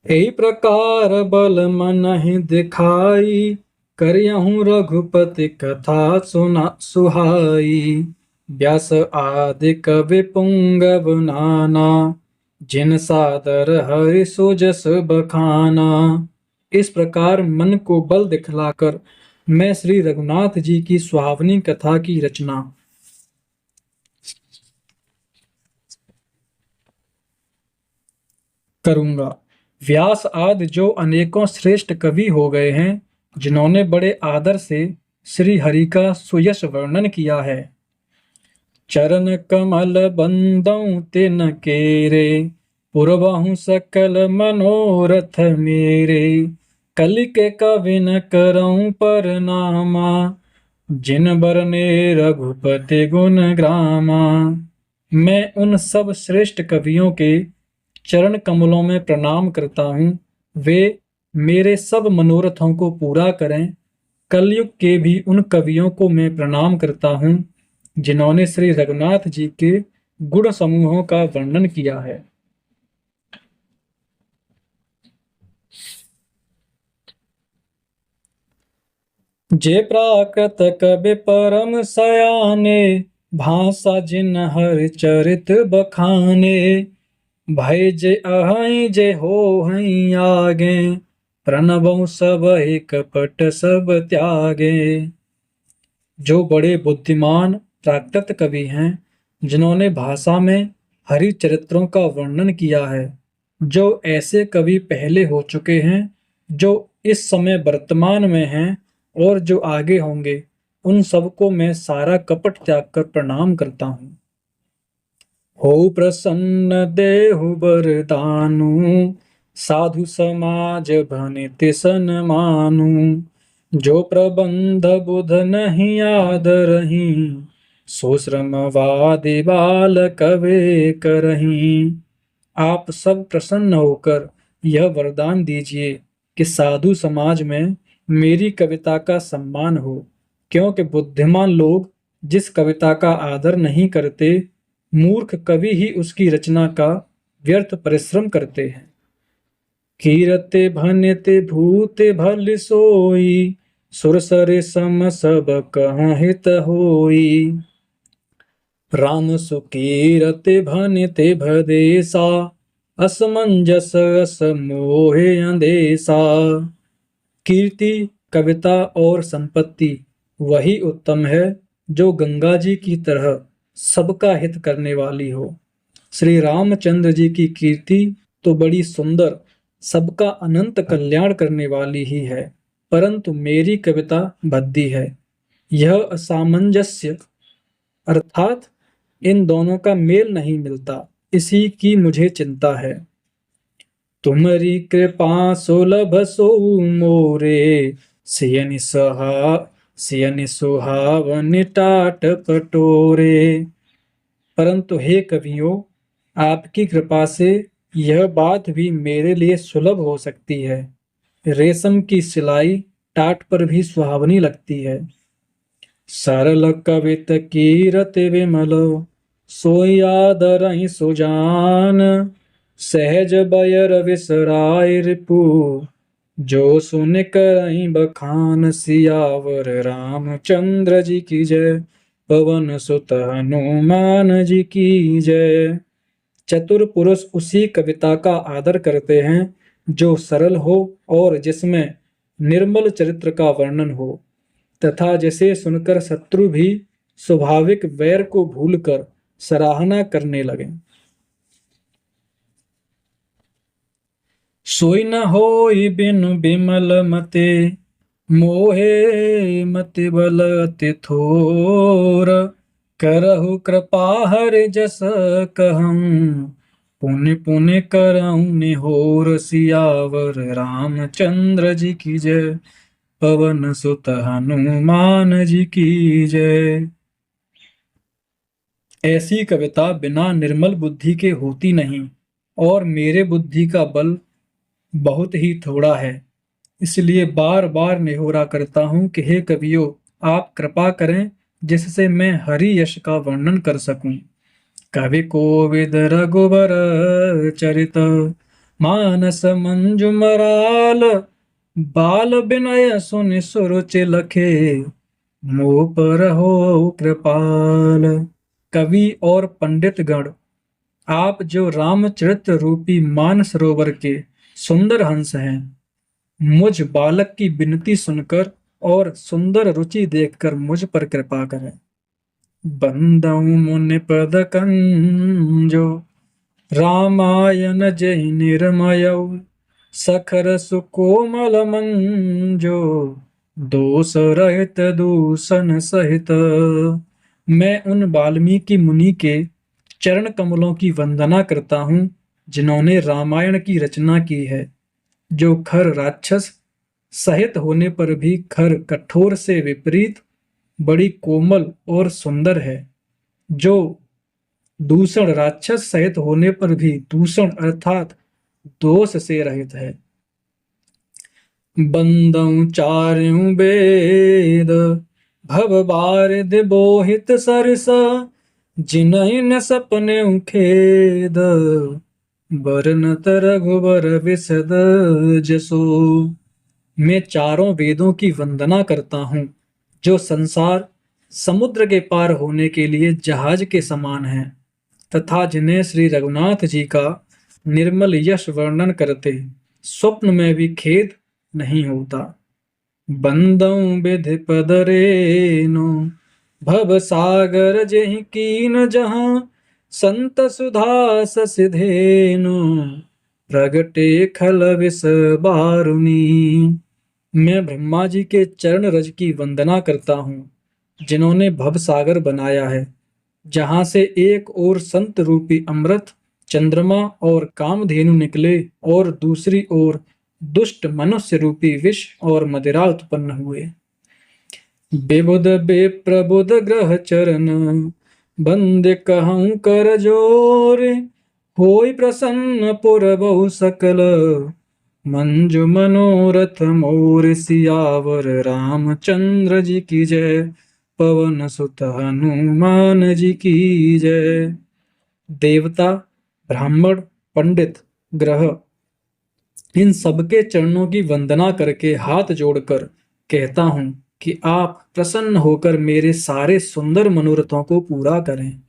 एहि प्रकार बल मनहि दिखाई, करियहूँ रघुपति कथा सुना सुहाई। व्यास आदि कवि पुंगव नाना, जिन सादर हरि सुजस बखाना। इस प्रकार मन को बल दिखलाकर मैं श्री रघुनाथ जी की सुहावनी कथा की रचना करूंगा। व्यास आदि जो अनेकों श्रेष्ठ कवि हो गए हैं, जिन्होंने बड़े आदर से श्री हरि का सुयश वर्णन किया है। चरण कमल बंदौ तिन केरे, पुरबहु सकल मनोरथ मेरे। कलि के कविन करऊं परनामा, जिन बरने रघुपति गुण ग्रामा। मैं उन सब श्रेष्ठ कवियों के चरण कमलों में प्रणाम करता हूँ। वे मेरे सब मनोरथों को पूरा करें। कलयुग के भी उन कवियों को मैं प्रणाम करता हूँ, जिन्होंने श्री रघुनाथ जी के गुण समूहों का वर्णन किया है। जे प्राकृत कवि परम सयाने, भाषा जिन हर चरित बखाने। भय जे अहै जे हो हई आगे, प्रणवौ सबहि कपट सब त्यागे। जो बड़े बुद्धिमान प्राकृत कवि हैं, जिन्होंने भाषा में हरि चरित्रों का वर्णन किया है। जो ऐसे कवि पहले हो चुके हैं, जो इस समय वर्तमान में हैं और जो आगे होंगे, उन सबको मैं सारा कपट त्याग कर प्रणाम करता हूँ। हो प्रसन्न देहु बरदानु, साधु समाज भनित सन्मानु। जो प्रबंध बुध नहीं आदरही, सो श्रमवादि बाल कवे करही। आप सब प्रसन्न होकर यह वरदान दीजिए कि साधु समाज में मेरी कविता का सम्मान हो, क्योंकि बुद्धिमान लोग जिस कविता का आदर नहीं करते, मूर्ख कवि ही उसकी रचना का व्यर्थ परिश्रम करते हैं। कीरते भनिते भूते भल सोई, सुरसरे सम सब कहाँ हित होई। राम सुकीरते भनिते भदेसा, असमंजस अस मोहे अंदेसा। कीर्ति, कविता और संपत्ति वही उत्तम है जो गंगा जी की तरह सबका हित करने वाली हो। श्री रामचंद्र जी की कीर्ति तो बड़ी सुंदर, सबका अनंत कल्याण करने वाली ही है, परंतु मेरी कविता भद्दी है। यह असामंजस्य अर्थात इन दोनों का मेल नहीं मिलता, इसी की मुझे चिंता है। तुम्हारी कृपा सुलभ सो मोरे, सियनि सुहावन टाट पटोरे। परंतु हे कवियों, आपकी कृपा से यह बात भी मेरे लिए सुलभ हो सकती है। रेशम की सिलाई टाट पर भी सुहावनी लगती है। सरल कवित कीरत विमल, सोई आदरहि सुजान। सहज बयर विसराय रिपु, जो सुन करहि बखान। सियावर रामचंद्र जी की जय, पवन सुत हनुमान जी की जय। चतुर पुरुष उसी कविता का आदर करते हैं जो सरल हो और जिसमें निर्मल चरित्र का वर्णन हो, तथा जिसे सुनकर शत्रु भी स्वाभाविक वैर को भूलकर सराहना करने लगे। सोई न होई बिनु बिमल मते, मोहे मति बल अति थोर। करहु कृपा हरि जस कहूँ, पुण्य पुण्य करऊँ निहोर। सियावर रामचंद्र जी की जय, पवन सुत हनुमान जी की जय। ऐसी कविता बिना निर्मल बुद्धि के होती नहीं, और मेरे बुद्धि का बल बहुत ही थोड़ा है। इसलिए बार बार निहोरा करता हूँ कि हे कवियों, आप कृपा करें जिससे मैं हरि यश का वर्णन कर सकूं। कवि कोविद रघुबर चरित, मानस मंजुमराल बाल विनय सुनि सुरुचि लखे, मोह पर हो कृपाल। कवि और पंडित गण, आप जो रामचरित रूपी मानसरोवर के सुंदर हंस हैं, मुझ बालक की विनती सुनकर और सुंदर रुचि देखकर मुझ पर कृपा करें। बंदउ मुनि पद कंजो, रामायण जहि निर्मयौ, सखर सुकोमल मंजो, दोष रहित दूषण सहित। मैं उन वाल्मीकि मुनि के चरण कमलों की वंदना करता हूँ जिन्होंने रामायण की रचना की है, जो खर राक्षस सहित होने पर भी खर कठोर से विपरीत बड़ी कोमल और सुंदर है, जो दूषण राक्षस सहित होने पर भी दूषण अर्थात दोष से रहित है। बंदउ चार्यु वेद, भव बारिद बोहित सरस, जिनहि न सपने खेद, बरनत रघुबर विशद जसो। मैं चारों वेदों की वंदना करता हूँ, जो संसार समुद्र के पार होने के लिए जहाज के समान है, तथा जिन्हें श्री रघुनाथ जी का निर्मल यश वर्णन करते स्वप्न में भी खेद नहीं होता। बंदउ विधि पद रेनु, भव सागर जेहि कीन जहाँ, संत सुधा ससि धेनु, प्रगटे खल विष बारुनी। मैं ब्रह्मा जी के चरण रज की वंदना करता हूँ, जिन्होंने भव सागर बनाया है, जहां से एक ओर संत रूपी अमृत, चंद्रमा और कामधेनु निकले और दूसरी ओर दुष्ट मनुष्य रूपी विष और मदिरा उत्पन्न हुए। विबुध बेप्रबुध ग्रह चरण, बंद कहूँ कर जोर, होई प्रसन्न पुर बहु सकल, मंजु मनोरथ मोर सियावर रामचंद्र जी की जय, पवन सुत हनुमान जी की जय। देवता, ब्राह्मण, पंडित, ग्रह, इन सबके चरणों की वंदना करके हाथ जोड़कर कहता हूं कि आप प्रसन्न होकर मेरे सारे सुंदर मनोरथों को पूरा करें।